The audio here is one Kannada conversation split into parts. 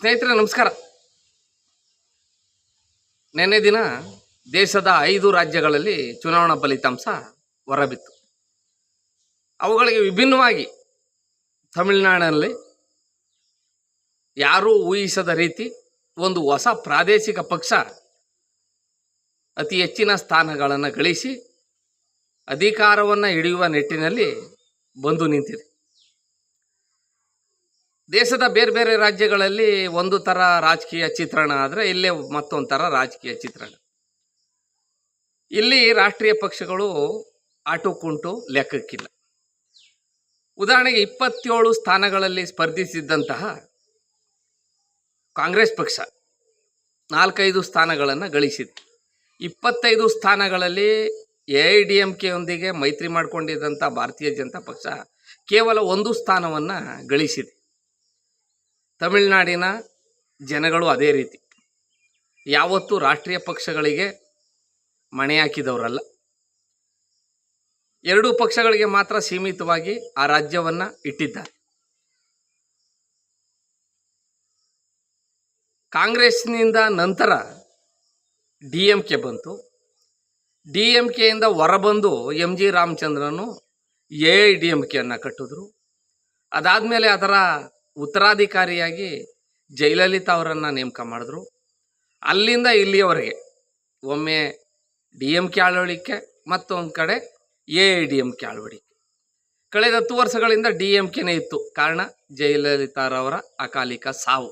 ಸ್ನೇಹಿತರೆ ನಮಸ್ಕಾರ. ನಿನ್ನೆ ದಿನ ದೇಶದ 5 ರಾಜ್ಯಗಳಲ್ಲಿ ಚುನಾವಣಾ ಫಲಿತಾಂಶ ಹೊರಬಿತ್ತು. ಅವುಗಳಿಗೆ ವಿಭಿನ್ನವಾಗಿ ತಮಿಳುನಾಡಿನಲ್ಲಿ ಯಾರೂ ಊಹಿಸದ ರೀತಿ ಒಂದು ಹೊಸ ಪ್ರಾದೇಶಿಕ ಪಕ್ಷ ಅತಿ ಹೆಚ್ಚಿನ ಸ್ಥಾನಗಳನ್ನು ಗಳಿಸಿ ಅಧಿಕಾರವನ್ನು ಹಿಡಿಯುವ ನಿಟ್ಟಿನಲ್ಲಿ ಬಂದು ನಿಂತಿದೆ. ದೇಶದ ಬೇರೆ ಬೇರೆ ರಾಜ್ಯಗಳಲ್ಲಿ ಒಂದು ಥರ ರಾಜಕೀಯ ಚಿತ್ರಣ ಆದರೆ ಇಲ್ಲೇ ಮತ್ತೊಂದು ಥರ ರಾಜಕೀಯ ಚಿತ್ರಣ. ಇಲ್ಲಿ ರಾಷ್ಟ್ರೀಯ ಪಕ್ಷಗಳು ಆಟು ಕುಂಟು ಲೆಕ್ಕಕ್ಕಿಲ್ಲ. ಉದಾಹರಣೆಗೆ 27 ಸ್ಥಾನಗಳಲ್ಲಿ ಸ್ಪರ್ಧಿಸಿದ್ದಂತಹ ಕಾಂಗ್ರೆಸ್ ಪಕ್ಷ 4-5 ಸ್ಥಾನಗಳನ್ನು ಗಳಿಸಿದೆ. 25 ಸ್ಥಾನಗಳಲ್ಲಿ AIADMKಯೊಂದಿಗೆ ಮೈತ್ರಿ ಮಾಡಿಕೊಂಡಿದ್ದಂಥ ಭಾರತೀಯ ಜನತಾ ಪಕ್ಷ ಕೇವಲ 1 ಸ್ಥಾನವನ್ನು ಗಳಿಸಿದೆ. ತಮಿಳುನಾಡಿನ ಜನಗಳು ಅದೇ ರೀತಿ ಯಾವತ್ತೂ ರಾಷ್ಟ್ರೀಯ ಪಕ್ಷಗಳಿಗೆ ಮಣೆ ಹಾಕಿದವರಲ್ಲ. 2 ಪಕ್ಷಗಳಿಗೆ ಮಾತ್ರ ಸೀಮಿತವಾಗಿ ಆ ರಾಜ್ಯವನ್ನು ಇಟ್ಟಿದ್ದಾರೆ. ಕಾಂಗ್ರೆಸ್ನಿಂದ ನಂತರ DMK ಬಂತು. DMKಯಿಂದ ಹೊರಬಂದು MG ರಾಮಚಂದ್ರನು AIADMKಯನ್ನು ಕಟ್ಟಿದ್ರು. ಅದಾದಮೇಲೆ ಅದರ ಉತ್ತರಾಧಿಕಾರಿಯಾಗಿ ಜಯಲಲಿತಾ ಅವರನ್ನು ನೇಮಕ ಮಾಡಿದ್ರು. ಅಲ್ಲಿಂದ ಇಲ್ಲಿಯವರೆಗೆ ಒಮ್ಮೆ DMK ಆಳ್ವಡಿಕೆ, ಮತ್ತೊಂದು ಕಡೆ AIADMK ಆಳ್ವಡಿಕೆ. ಕಳೆದ 10 ವರ್ಷಗಳಿಂದ DMKನೇ ಇತ್ತು. ಕಾರಣ ಜಯಲಲಿತಾರವರ ಅಕಾಲಿಕ ಸಾವು.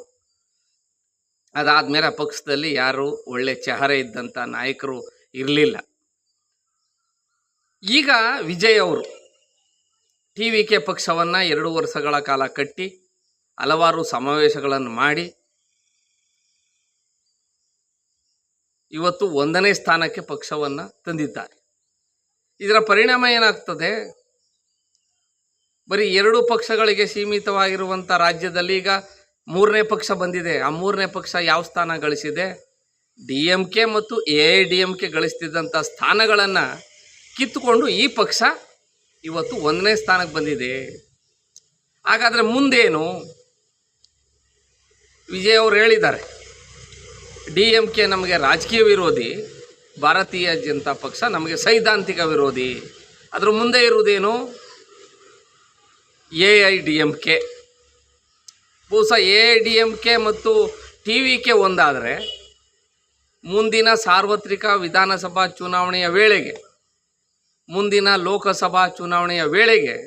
ಅದಾದಮೇಲೆ ಪಕ್ಷದಲ್ಲಿ ಯಾರು ಒಳ್ಳೆ ಚೆಹರೆ ಇದ್ದಂಥ ನಾಯಕರು ಇರಲಿಲ್ಲ. ಈಗ ವಿಜಯ್ ಅವರು TVK ಪಕ್ಷವನ್ನು 2 ವರ್ಷಗಳ ಕಾಲ ಕಟ್ಟಿ ಹಲವಾರು ಸಮಾವೇಶಗಳನ್ನು ಮಾಡಿ ಇವತ್ತು 1ನೇ ಸ್ಥಾನಕ್ಕೆ ಪಕ್ಷವನ್ನು ತಂದಿದ್ದಾರೆ. ಇದರ ಪರಿಣಾಮ ಏನಾಗ್ತದೆ? ಬರೀ 2 ಪಕ್ಷಗಳಿಗೆ ಸೀಮಿತವಾಗಿರುವಂಥ ರಾಜ್ಯದಲ್ಲಿ ಈಗ 3ನೇ ಪಕ್ಷ ಬಂದಿದೆ. ಆ 3ನೇ ಪಕ್ಷ ಯಾವ ಸ್ಥಾನ ಗಳಿಸಿದೆ? DMK ಮತ್ತು AIADMK ಗಳಿಸ್ತಿದ್ದಂಥ ಸ್ಥಾನಗಳನ್ನು ಕಿತ್ತುಕೊಂಡು ಈ ಪಕ್ಷ ಇವತ್ತು 1ನೇ ಸ್ಥಾನಕ್ಕೆ ಬಂದಿದೆ. ಹಾಗಾದರೆ ಮುಂದೇನು? ವಿಜಯ್ ಅವರು ಹೇಳಿದ್ದಾರೆ, DMK ನಮಗೆ ರಾಜಕೀಯ ವಿರೋಧಿ, ಭಾರತೀಯ ಜನತಾ ಪಕ್ಷ ನಮಗೆ ಸೈದ್ಧಾಂತಿಕ ವಿರೋಧಿ. ಅದರ ಮುಂದೆ ಇರುವುದೇನು? AIADMK. ಬಹುಶಃ AIADMK ಮತ್ತು TVK ಒಂದಾದರೆ ಮುಂದಿನ ಸಾರ್ವತ್ರಿಕ ವಿಧಾನಸಭಾ ಚುನಾವಣೆಯ ವೇಳೆಗೆ, ಮುಂದಿನ ಲೋಕಸಭಾ ಚುನಾವಣೆಯ ವೇಳೆಗೆ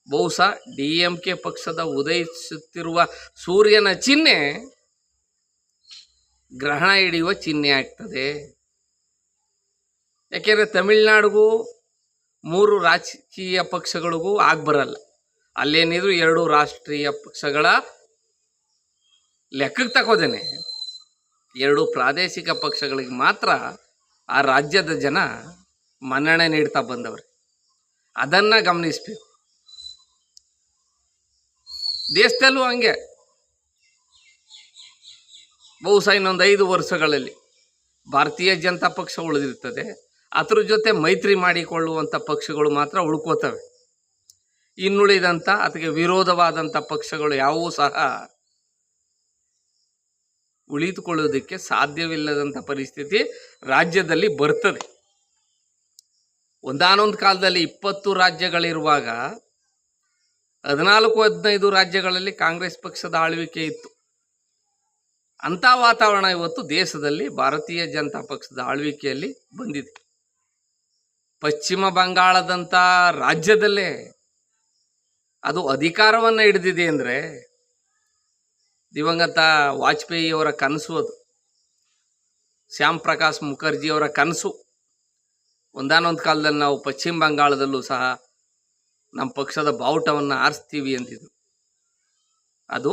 ಬಹುಶಃ DMK ಪಕ್ಷದ ಉದಯಿಸುತ್ತಿರುವ ಸೂರ್ಯನ ಚಿಹ್ನೆ ಗ್ರಹಣ ಹಿಡಿಯುವ ಚಿಹ್ನೆ ಆಗ್ತದೆ. ಯಾಕೆಂದರೆ ತಮಿಳುನಾಡಿಗೂ 3 ರಾಜಕೀಯ ಪಕ್ಷಗಳಿಗೂ ಆಗಬರಲ್ಲ. ಅಲ್ಲೇನಿದ್ರು 2 ರಾಷ್ಟ್ರೀಯ ಪಕ್ಷಗಳ ಲೆಕ್ಕಕ್ಕೆ ತಗೋದೇನೆ 2 ಪ್ರಾದೇಶಿಕ ಪಕ್ಷಗಳಿಗೆ ಮಾತ್ರ ಆ ರಾಜ್ಯದ ಜನ ಮನ್ನಣೆ ನೀಡ್ತಾ ಬಂದವರು. ಅದನ್ನು ಗಮನಿಸಬೇಕು. ದೇಶದಲ್ಲೂ ಹಂಗೆ ಬಹುಶಃ ಇನ್ನೊಂದು 5 ವರ್ಷಗಳಲ್ಲಿ ಭಾರತೀಯ ಜನತಾ ಪಕ್ಷ ಉಳಿದಿರ್ತದೆ. ಅದ್ರ ಜೊತೆ ಮೈತ್ರಿ ಮಾಡಿಕೊಳ್ಳುವಂಥ ಪಕ್ಷಗಳು ಮಾತ್ರ ಉಳ್ಕೋತವೆ. ಇನ್ನುಳಿದಂಥ ಅದಕ್ಕೆ ವಿರೋಧವಾದಂಥ ಪಕ್ಷಗಳು ಯಾವುವೂ ಸಹ ಉಳಿದುಕೊಳ್ಳೋದಕ್ಕೆ ಸಾಧ್ಯವಿಲ್ಲದಂಥ ಪರಿಸ್ಥಿತಿ ರಾಜ್ಯದಲ್ಲಿ ಬರ್ತದೆ. ಒಂದಾನೊಂದು ಕಾಲದಲ್ಲಿ 20 ರಾಜ್ಯಗಳಿರುವಾಗ 14-15 ರಾಜ್ಯಗಳಲ್ಲಿ ಕಾಂಗ್ರೆಸ್ ಪಕ್ಷದ ಆಳ್ವಿಕೆ ಇತ್ತು. ಅಂಥ ವಾತಾವರಣ ಇವತ್ತು ದೇಶದಲ್ಲಿ ಭಾರತೀಯ ಜನತಾ ಪಕ್ಷದ ಆಳ್ವಿಕೆಯಲ್ಲಿ ಬಂದಿದೆ. ಪಶ್ಚಿಮ ಬಂಗಾಳದಂಥ ರಾಜ್ಯದಲ್ಲೇ ಅದು ಅಧಿಕಾರವನ್ನು ಹಿಡಿದಿದೆ ಅಂದರೆ ದಿವಂಗತ ವಾಜಪೇಯಿಯವರ ಕನಸು ಅದು. ಶ್ಯಾಮ್ ಪ್ರಕಾಶ್ ಮುಖರ್ಜಿಯವರ ಕನಸು. ಒಂದಾನೊಂದು ಕಾಲದಲ್ಲಿ ನಾವು ಪಶ್ಚಿಮ ಬಂಗಾಳದಲ್ಲೂ ಸಹ ನಮ್ಮ ಪಕ್ಷದ ಬಾವುಟವನ್ನು ಆರಿಸ್ತೀವಿ ಅಂತಿದ್ರು. ಅದು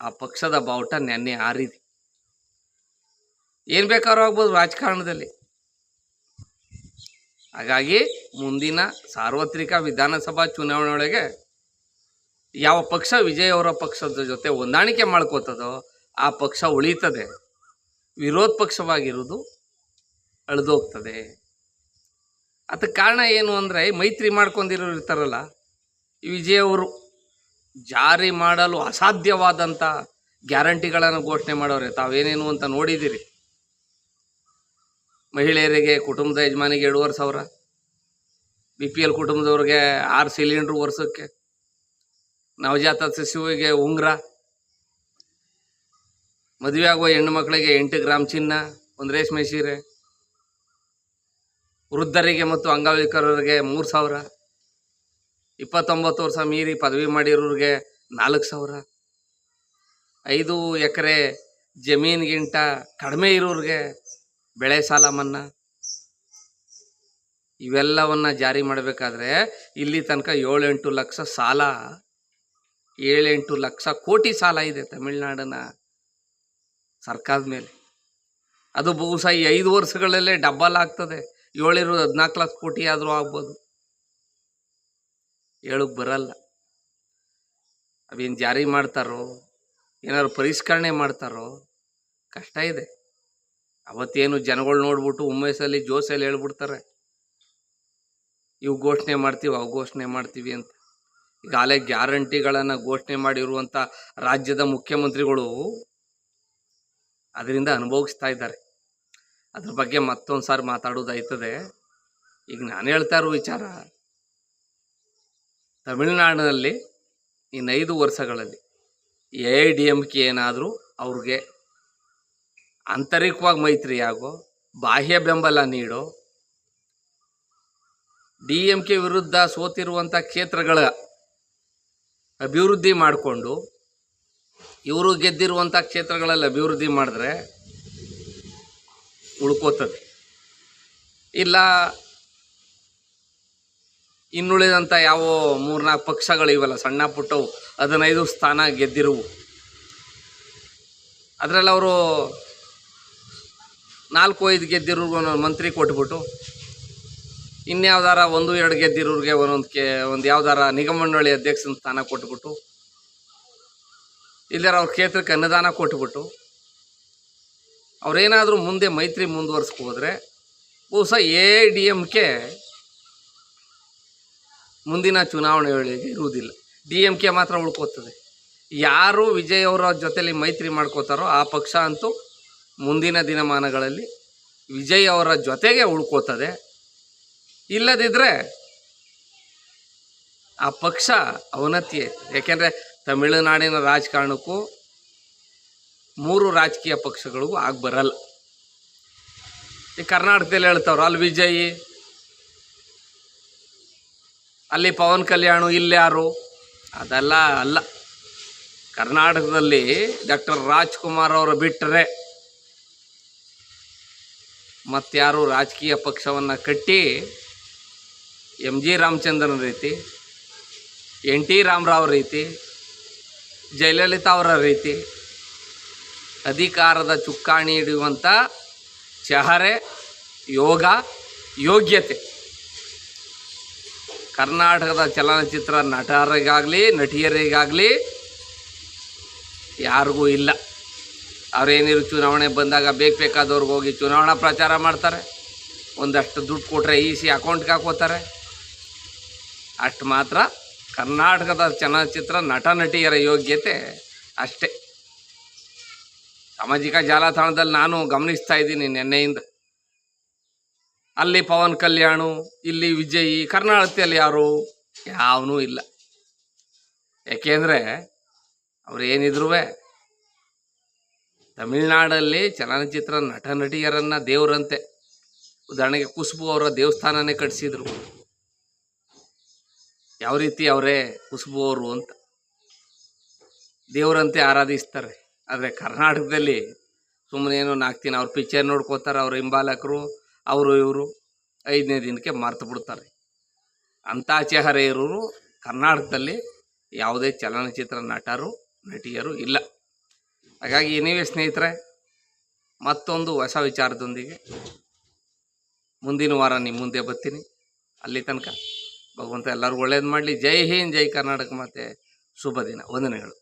ಆ ಪಕ್ಷದ ಬಾವುಟ ನೆನ್ನೆ ಆರಿದೆ. ಏನು ಬೇಕಾದ್ರೂ ಆಗ್ಬೋದು ರಾಜಕಾರಣದಲ್ಲಿ. ಹಾಗಾಗಿ ಮುಂದಿನ ಸಾರ್ವತ್ರಿಕ ವಿಧಾನಸಭಾ ಚುನಾವಣೆಯೊಳಗೆ ಯಾವ ಪಕ್ಷ ವಿಜಯ್ ಅವರ ಪಕ್ಷದ ಜೊತೆ ಹೊಂದಾಣಿಕೆ ಮಾಡ್ಕೋತದೋ ಆ ಪಕ್ಷ ಉಳೀತದೆ. ವಿರೋಧ ಪಕ್ಷವಾಗಿರುವುದು ಅಳಿದೋಗ್ತದೆ. ಅದಕ್ಕೆ ಕಾರಣ ಏನು ಅಂದರೆ ಮೈತ್ರಿ ಮಾಡ್ಕೊಂಡಿರೋರು ಇರ್ತಾರಲ್ಲ, ಈ ವಿಜಯ್ ಅವರು ಜಾರಿ ಮಾಡಲು ಅಸಾಧ್ಯವಾದಂಥ ಗ್ಯಾರಂಟಿಗಳನ್ನು ಘೋಷಣೆ ಮಾಡೋರೆ. ತಾವೇನೇನು ಅಂತ ನೋಡಿದ್ದೀರಿ. ಮಹಿಳೆಯರಿಗೆ, ಕುಟುಂಬದ ಯಜಮಾನಿಗೆ 2,500, BPL ಕುಟುಂಬದವ್ರಿಗೆ 6 ಸಿಲಿಂಡ್ರು ವರ್ಷಕ್ಕೆ, ನವಜಾತ ಶಿಶುವಿಗೆ ಉಂಗುರ, ಮದುವೆ ಆಗುವ ಹೆಣ್ಣು ಮಕ್ಕಳಿಗೆ 8 ಗ್ರಾಮ್ ಚಿನ್ನ, 1 ರೇಷ್ಮೆ ಸೀರೆ, ವೃದ್ಧರಿಗೆ ಮತ್ತು ಅಂಗವಿಕಲರಿಗೆ 3,000, 29 ವರ್ಷ ಮೀರಿ ಪದವಿ ಮಾಡಿರೋರಿಗೆ 4,000, 5 ಎಕರೆ ಜಮೀನಿಗಿಂತ ಕಡಿಮೆ ಇರೋರಿಗೆ ಬೆಳೆ ಸಾಲ ಮನ್ನಾ. ಇವೆಲ್ಲವನ್ನು ಜಾರಿ ಮಾಡಬೇಕಾದ್ರೆ ಇಲ್ಲಿ ತನಕ 7-8 ಲಕ್ಷ ಸಾಲ, 7-8 ಲಕ್ಷ ಕೋಟಿ ಸಾಲ ಇದೆ ತಮಿಳುನಾಡಿನ ಸರ್ಕಾರದ ಮೇಲೆ. ಅದು ಬಹುಶಃ ಈ 5 ವರ್ಷಗಳಲ್ಲೇ ಡಬ್ಬಲ್ ಆಗ್ತದೆ. 7 14 ಲಕ್ಷ ಕೋಟಿ ಆದರೂ ಆಗ್ಬೋದು. ಹೇಳಕ್ಕೆ ಬರಲ್ಲ. ಅವೇನು ಜಾರಿ ಮಾಡ್ತಾರೋ, ಏನಾದ್ರು ಪರಿಷ್ಕರಣೆ ಮಾಡ್ತಾರೋ, ಕಷ್ಟ ಇದೆ. ಅವತ್ತೇನು ಜನಗಳು ನೋಡ್ಬಿಟ್ಟು ಹುಮ್ಮಸ್ಸಲ್ಲಿ ಜೋಶಲ್ಲಿ ಹೇಳ್ಬಿಡ್ತಾರೆ, ಇವು ಘೋಷಣೆ ಮಾಡ್ತೀವಿ, ಅವು ಘೋಷಣೆ ಮಾಡ್ತೀವಿ ಅಂತ. ಈಗಾಗಲೇ ಗ್ಯಾರಂಟಿಗಳನ್ನು ಘೋಷಣೆ ಮಾಡಿರುವಂಥ ರಾಜ್ಯದ ಮುಖ್ಯಮಂತ್ರಿಗಳು ಅದರಿಂದ ಅನುಭವಿಸ್ತಾ ಇದ್ದಾರೆ. ಅದ್ರ ಬಗ್ಗೆ ಮತ್ತೊಂದು ಸಾರಿ ಮಾತಾಡೋದಾಯ್ತದೆ. ಈಗ ನಾನು ಹೇಳ್ತಾ ಇರೋ ವಿಚಾರ, ತಮಿಳುನಾಡಿನಲ್ಲಿ ಇನ್ನು 5 ವರ್ಷಗಳಲ್ಲಿ AIADMK ಏನಾದರೂ ಅವ್ರಿಗೆ ಆಂತರಿಕವಾಗಿ ಮೈತ್ರಿ ಆಗೋ, ಬಾಹ್ಯ ಬೆಂಬಲ ನೀಡೋ, DMK ವಿರುದ್ಧ ಸೋತಿರುವಂಥ ಕ್ಷೇತ್ರಗಳ ಅಭಿವೃದ್ಧಿ ಮಾಡಿಕೊಂಡು ಇವರು ಗೆದ್ದಿರುವಂಥ ಕ್ಷೇತ್ರಗಳಲ್ಲಿ ಅಭಿವೃದ್ಧಿ ಮಾಡಿದ್ರೆ ಉಳ್ಕೋತದೆ. ಇಲ್ಲ ಇನ್ನುಳಿದಂಥ ಯಾವ 3-4 ಪಕ್ಷಗಳಿವಲ್ಲ ಸಣ್ಣ ಪುಟ್ಟವು, 15 ಸ್ಥಾನ ಗೆದ್ದಿರುವು, ಅದರಲ್ಲಿ ಅವರು 4-5 ಗೆದ್ದಿರೋರ್ಗೆ ಒಂದೊಂದು ಮಂತ್ರಿ ಕೊಟ್ಬಿಟ್ಟು, ಇನ್ಯಾವ್ದಾರ 1-2 ಗೆದ್ದಿರೋರಿಗೆ ಒಂದು ಯಾವ್ದಾರ ನಿಗಮ ಮಂಡಳಿ ಅಧ್ಯಕ್ಷನ ಸ್ಥಾನ ಕೊಟ್ಬಿಟ್ಟು, ಇಲ್ಲರ ಅವ್ರ ಕ್ಷೇತ್ರಕ್ಕೆ ಅನುದಾನ ಕೊಟ್ಬಿಟ್ಟು ಅವರೇನಾದರೂ ಮುಂದೆ ಮೈತ್ರಿ ಮುಂದುವರ್ಸ್ಕೋದ್ರೆ ಬಹುಶಃ AIADMK ಮುಂದಿನ ಚುನಾವಣೆಗಳಿಗೆ ಇರುವುದಿಲ್ಲ. DMK ಮಾತ್ರ ಉಳ್ಕೋತದೆ. ಯಾರು ವಿಜಯ್ ಅವರ ಜೊತೆಲಿ ಮೈತ್ರಿ ಮಾಡ್ಕೋತಾರೋ ಆ ಪಕ್ಷ ಅಂತೂ ಮುಂದಿನ ದಿನಮಾನಗಳಲ್ಲಿ ವಿಜಯ್ ಅವರ ಜೊತೆಗೆ ಉಳ್ಕೋತದೆ. ಇಲ್ಲದಿದ್ದರೆ ಆ ಪಕ್ಷ ಅವನತಿ ಆಯ್ತದೆ. ಯಾಕೆಂದರೆ ತಮಿಳುನಾಡಿನ ರಾಜಕಾರಣಕ್ಕೂ 3 ರಾಜಕೀಯ ಪಕ್ಷಗಳಿಗೂ ಆಗಿ ಬರಲ್ಲ. ಈ ಕರ್ನಾಟಕದಲ್ಲಿ ಹೇಳ್ತಾವ್ರು, ಅಲ್ಲಿ ವಿಜಯ್, ಅಲ್ಲಿ ಪವನ್ ಕಲ್ಯಾಣ್, ಇಲ್ಲಿ ಯಾರು, ಅದೆಲ್ಲ ಅಲ್ಲ. ಕರ್ನಾಟಕದಲ್ಲಿ ಡಾಕ್ಟರ್ ರಾಜ್ಕುಮಾರ್ ಅವರು ಬಿಟ್ಟರೆ ಮತ್ತಾರು ರಾಜಕೀಯ ಪಕ್ಷವನ್ನು ಕಟ್ಟಿ MG ರಾಮಚಂದ್ರನ್ ರೀತಿ, NT ರಾಮರಾವ್ ರೀತಿ, ಜಯಲಲಿತಾ ಅವರ ರೀತಿ ಅಧಿಕಾರದ ಚುಕ್ಕಾಣಿ ಹಿಡಿಯುವಂಥ ಚಹರೆ, ಯೋಗ, ಯೋಗ್ಯತೆ ಕರ್ನಾಟಕದ ಚಲನಚಿತ್ರ ನಟರಿಗಾಗಲಿ ನಟಿಯರಿಗಾಗಲಿ ಯಾರಿಗೂ ಇಲ್ಲ. ಅವರೇನಿರು ಚುನಾವಣೆ ಬಂದಾಗ ಬೇಕಾದವ್ರಿಗೆ ಹೋಗಿ ಚುನಾವಣಾ ಪ್ರಚಾರ ಮಾಡ್ತಾರೆ, ಒಂದಷ್ಟು ದುಡ್ಡು ಕೊಟ್ಟರೆ ಈಸಿ ಅಕೌಂಟ್ಗೆ ಹಾಕೋತಾರೆ. ಅಷ್ಟು ಮಾತ್ರ ಕರ್ನಾಟಕದ ಚಲನಚಿತ್ರ ನಟ ನಟಿಯರ ಯೋಗ್ಯತೆ ಅಷ್ಟೇ. ಸಾಮಾಜಿಕ ಜಾಲತಾಣದಲ್ಲಿ ನಾನು ಗಮನಿಸ್ತಾ ಇದ್ದೀನಿ ನಿನ್ನೆಯಿಂದ, ಅಲ್ಲಿ ಪವನ್ ಕಲ್ಯಾಣು, ಇಲ್ಲಿ ವಿಜಯ್, ಕರ್ನಾಟಕದಲ್ಲಿ ಯಾರು ಯಾವನೂ ಇಲ್ಲ. ಯಾಕೆಂದರೆ ಅವರೇನಿದ್ರು ತಮಿಳ್ನಾಡಲ್ಲಿ ಚಲನಚಿತ್ರ ನಟ ನಟಿಯರನ್ನು ದೇವರಂತೆ, ಉದಾಹರಣೆಗೆ ಖುಷ್ಬು ಅವರ ದೇವಸ್ಥಾನನೇ ಕಟ್ಟಿಸಿದ್ರು. ಯಾವ ರೀತಿ ಅವರೇ ಖುಷ್ಬು ಅವರು ಅಂತ ದೇವರಂತೆ ಆರಾಧಿಸ್ತಾರೆ. ಆದರೆ ಕರ್ನಾಟಕದಲ್ಲಿ ಸುಮ್ಮನೆ ಏನೋ 4 ದಿನ ಅವ್ರ ಪಿಕ್ಚರ್ ನೋಡ್ಕೋತಾರೆ, ಅವ್ರ ಹಿಂಬಾಲಕರು, ಅವರು ಇವರು 5ನೇ ದಿನಕ್ಕೆ ಮರ್ತು ಬಿಡ್ತಾರೆ. ಅಂಥ ಚೆಹರೆ ಇರೋರು ಕರ್ನಾಟಕದಲ್ಲಿ ಯಾವುದೇ ಚಲನಚಿತ್ರ ನಟರು ನಟಿಯರು ಇಲ್ಲ. ಹಾಗಾಗಿ ನೀವೇ ಸ್ನೇಹಿತರೆ, ಮತ್ತೊಂದು ಹೊಸ ವಿಚಾರದೊಂದಿಗೆ ಮುಂದಿನ ವಾರ ನಿಮ್ಮ ಮುಂದೆ ಬರ್ತೀನಿ. ಅಲ್ಲಿ ತನಕ ಭಗವಂತ ಎಲ್ಲರಿಗೂ ಒಳ್ಳೇದು ಮಾಡಲಿ. ಜೈ ಹಿಂದ್, ಜೈ ಕರ್ನಾಟಕ ಮಾತೆ. ಶುಭ ದಿನ, ವಂದನೆಗಳು.